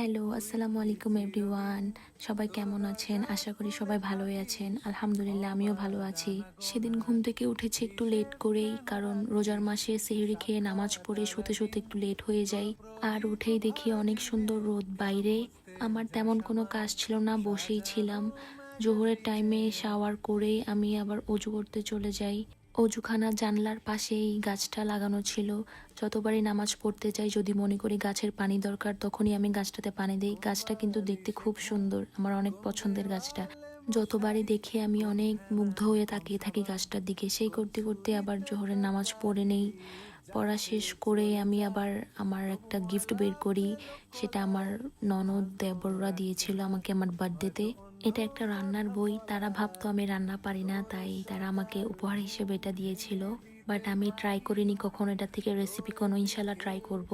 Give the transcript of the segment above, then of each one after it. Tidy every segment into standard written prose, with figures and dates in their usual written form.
Hello, আসসালামু আলাইকুম everyone. সবাই কেমন আছেন? আশা করি সবাই ভালোই আছেন। আলহামদুলিল্লাহ আমিও ভালো আছি। সেদিন ঘুম থেকে উঠেছি একটু লেট করেই, কারণ রোজার মাসে সেহরি খেয়ে নামাজ পড়ে শুতে শুতে একটু লেট হয়ে যায়। আর উঠেই দেখি অনেক সুন্দর রোদ বাইরে। আমার তেমন কোনো কাজ ছিল না, বসেই ছিলাম। জোহরের টাইমে শাওয়ার করে আমি আবার অজু করতে চলে যাই। অজুখানা জানলার পাশেই গাছটা লাগানো ছিল। যতবারই নামাজ পড়তে যাই, যদি মনে করি গাছের পানি দরকার, তখনই আমি গাছটাতে পানি দিই। গাছটা কিন্তু দেখতে খুব সুন্দর, আমার অনেক পছন্দের গাছটা। যতবারই দেখি আমি অনেক মুগ্ধ হয়ে তাকিয়ে থাকি গাছটার দিকে। সেই করতে করতে আবার জোহরের নামাজ পড়ে নেই। পড়া শেষ করে আমি আবার আমার একটা গিফট বের করি। সেটা আমার ননদ দেবররা দিয়েছিল আমাকে আমার বার্থডেতে। এটা একটা রান্নার বই। তারা ভাবতো আমি রান্না পারি না, তাই তারা আমাকে উপহার হিসেবে এটা দিয়েছিল। বাট আমি ট্রাই করিনি কখনো এটা থেকে রেসিপি কোনো, ইনশাল্লাহ ট্রাই করব।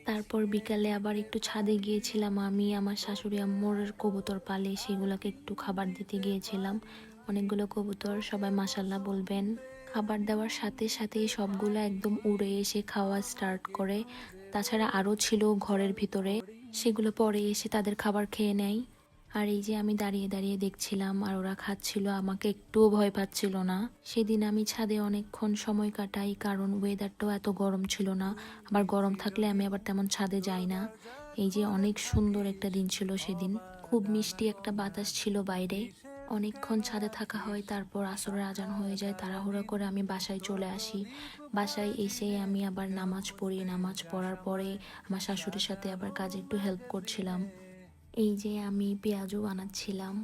তারপর বিকালে আবার একটু ছাদে গিয়েছিলাম, আমি আমার শাশুড়ি আম্মুর কবুতর পালে, সেগুলোকে একটু খাবার দিতে গিয়েছিলাম। অনেকগুলো কবুতর, সবাই মাশাল্লাহ বলবেন। খাবার দেওয়ার সাথে সাথেই সবগুলো একদম উড়ে এসে খাওয়া স্টার্ট করে। তাছাড়া আরও ছিল ঘরের ভিতরে, সেগুলো পরে এসে তাদের খাবার খেয়ে নেয়। আর এই যে আমি দাঁড়িয়ে দাঁড়িয়ে দেখছিলাম আর ওরা খাচ্ছিল, আমাকে একটুও ভয় পাচ্ছিল না। সেদিন আমি ছাদে অনেকক্ষণ সময় কাটাই, কারণ ওয়েদারটাও এত গরম ছিল না। আবার গরম থাকলে আমি আবার তেমন ছাদে যাই না। এই যে অনেক সুন্দর একটা দিন ছিল সেদিন। খুব মিষ্টি একটা বাতাস ছিল বাইরে। অনেকক্ষণ ছাদে থাকা হয়, তারপর আসরের আজান হয়ে যায়, তাড়াহুড়া করে আমি বাসায় চলে আসি। বাসায় এসে আমি আবার নামাজ পড়ি। নামাজ পড়ার পরে আমার শাশুড়ির সাথে আবার কাজে একটু হেল্প করছিলাম। এই যে আমি পেঁয়াজও বানাচ্ছিলাম।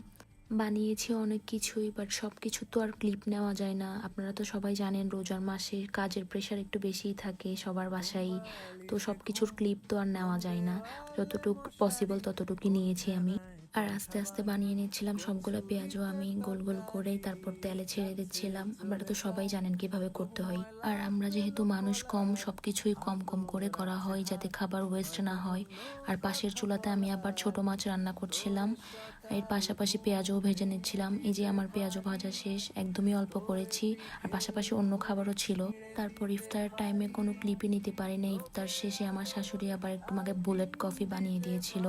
বানিয়েছি অনেক কিছুই, বাট সব কিছু তো আর ক্লিপ নেওয়া যায় না। আপনারা তো সবাই জানেন রোজার মাসে কাজের প্রেশার একটু বেশিই থাকে সবার বাসায়। তো সব কিছুর ক্লিপ তো আর নেওয়া যায় না। যতটুকু পসিবল ততটুকুই নিয়েছি আমি। আর আস্তে আস্তে বানিয়ে নিচ্ছিলাম সবগুলো পেঁয়াজও আমি গোল গোল করে, তারপর তেলে ছেড়ে দিচ্ছিলাম। আপনারা তো সবাই জানেন কিভাবে করতে হয়। আর আমরা যেহেতু মানুষ কম, সবকিছুই কম কম করে করা হয় যাতে খাবার ওয়েস্ট না হয়। আর পাশের চুলাতে আমি আবার ছোট মাছ রান্না করছিলাম, এর পাশাপাশি পেঁয়াজও ভেজে নিচ্ছিলাম। এই যে আমার পেঁয়াজও ভাজা শেষ, একদমই অল্প করেছি। আর পাশাপাশি অন্য খাবারও ছিল। তারপর ইফতারের টাইমে কোনো ক্লিপই নিতে পারিনি। ইফতার শেষে আমার শাশুড়ি আবার একটু আমাকে বুলেট কফি বানিয়ে দিয়েছিল।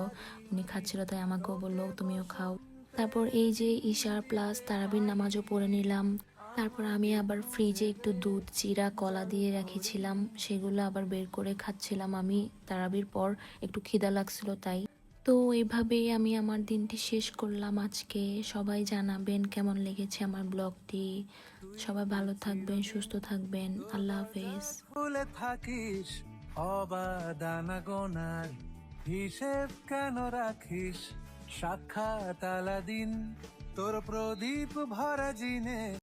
উনি খাচ্ছিল, তাই আমাকেও বললো তুমিও খাও। তারপর এই যে ঈশার প্লাস তারাবির নামাজও পড়ে নিলাম। তারপর আমি আবার ফ্রিজে একটু দুধ, চিরা, কলা দিয়ে রেখেছিলাম, সেগুলো আবার বের করে খাচ্ছিলাম আমি। তারাবির পর একটু খিদা লাগছিল তাই। তো এইভাবেই আমি আমার দিনটি শেষ করলাম আজকে। সবাই জানাবেন কেমন লেগেছে আমার ব্লগটি। সবাই ভালো থাকবেন, সুস্থ থাকবেন। আল্লাহ হাফেজ। ভুলে থাকিস অবাদানা গোনার হিসেব কেন রাখিস? সাক্ষাৎ আলাদিন তোর প্রদীপ ভরা জিনে